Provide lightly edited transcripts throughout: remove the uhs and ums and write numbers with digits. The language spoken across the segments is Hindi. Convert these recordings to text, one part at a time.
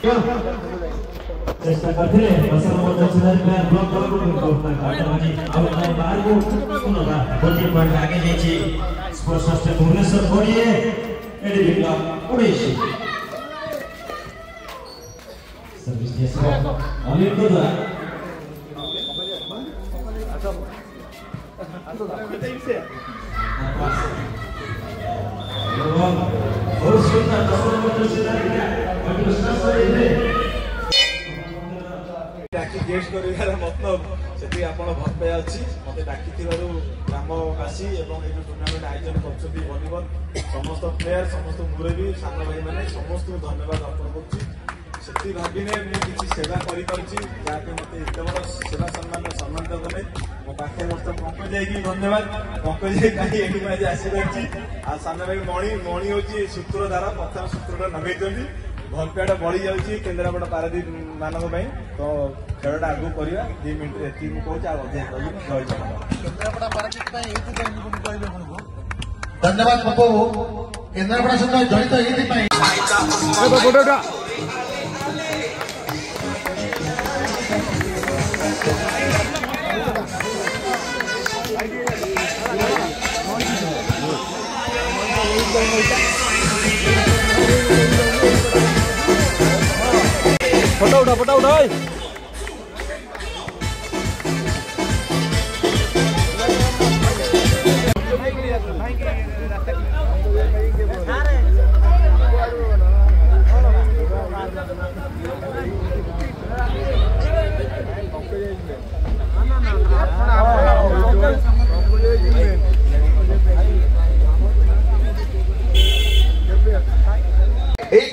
चेष्टा करते फसल मोर्चा सुधार प्लेयर ब्लॉक को घटनामानी आउट लाइन बाहर को पुनः गोटी पॉइंट आगे नीचे स्पोर्ट्स हॉस्टल भुवनेश्वर बोलिए एडी ब्लॉक 19 सर्विस दिया अमित को द्वारा बहुत सुंदर फसल मोर्चा सुधार डाकी गेस्ट कर मतलब से आपण भलपाया अच्छी मत डाकी ग्रामवासी एवं ये टूर्णामेंट आयोजन कर भलिबल समस्त प्लेयर समस्त मुरबी सान भाई मैंने समस्त धन्यवाद अर्पण करुँची भाविने मुझे सेवा कर मत एत बड़ सेवा सम्मानित कले मो पाखे बर्ष पंकज की धन्यवाद पंकज कहीं आज आसी सान भाई मणि हूँ सूत्रधार प्रथम सूत्रटा लगे भलपाटा बढ़ी जाऊँगी केन्द्रापड़ा पारादीप मानक तो खेलटा आगू करवा 2 मिनट ये कहूँ अधिक कह धन्यवाद पप्पू केन्द्रापड़ा सहित जड़ित फोटो उठा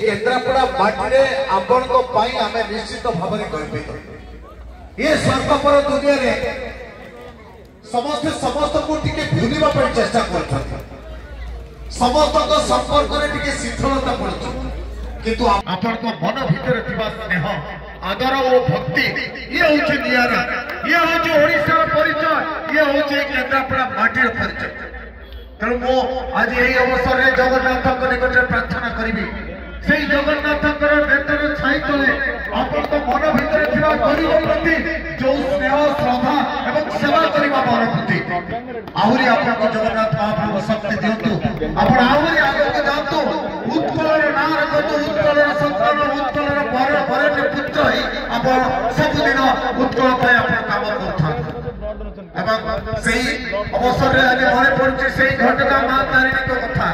केन्द्रापड़ा माटी आपण आम निश्चित भाव में गर्वित ये स्वार्थपर दुनिया रे समस्त को भूलवा चेष्टा कर समस्त संपर्क में शीतलता पड़े किंतु आपण मन भीतर स्नेह आदर और भक्ति ये हूँ निरा ये हूँ ओडिशा परिचय ये हूँ केन्द्रापड़ा माटीर परिचय तेणु मु आज यही अवसर में जगन्नाथ निकट प्रार्थना करी से जगन्नाथ नेतर छाई तले आपण मन भीतर गरीब प्रति जो स्नेह श्रद्धा एवं सेवा करने मनोवृत्ति आहरी आपको जगन्नाथ महाप्रभु शक्ति दिंतु आपण आहरी आगे जातु उत्कल ना रखतु उत्कल संतान उत्कल वरण्य पुत्र ही आप सबुदिन उत्कल काम करता से अवसर में आज मन पड़े से घटना माँ तारिणी कथा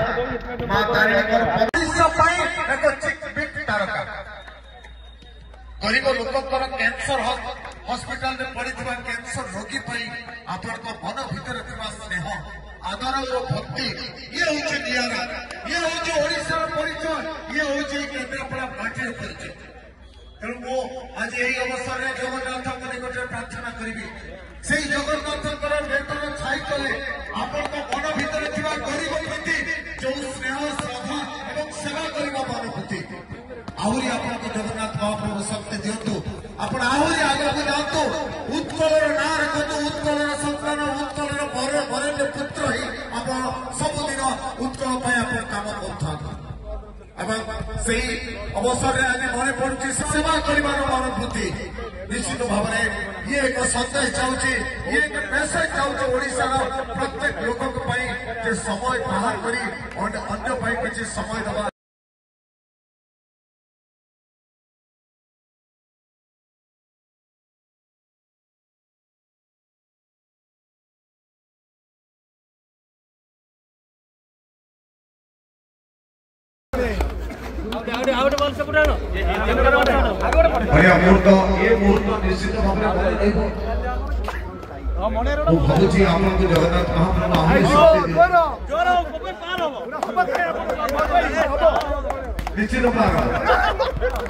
माँ तारिणी गरीब लोकर कैंसर हॉस्पिटल में पड़ी कैंसर रोगी आपण मन भीतर स्नेह आदर और भक्ति ये हूँ निरा ये हूँ ओडिशा परिचय ये हूँ केन्द्रापड़ा माटीर परिचय तेणु मु आज यही अवसर में जगन्नाथ निकट प्रार्थना करी से जगन्नाथ नेतर छाई तले आपण मन भीतर गरीब प्रति जो स्नेह श्रद्धा एवं सेवा करने मनोवृत्ति आहरी आपको जगन्नाथ महाप्रभु शक्ति दिंतु आपण आहरी आगे जातु उत्कल ना रखतु उत्कल संतान उत्कल वरण्य पुत्र ही आप सबुदिन उत्कल काम करता से अवसर में आज मन पड़े सेवा कर मनोवृत्ति निश्चित भाव में ये एक सन्देश चाहूँगी ये एक मेसेज चाहूँगी ओडिशार प्रत्येक लोक समय बाहर करी अन्य किसी समय दबा मुहूर्त निश्चित भाव में भावुची आपको जगन्नाथ महाप्रभु निश्चित भाई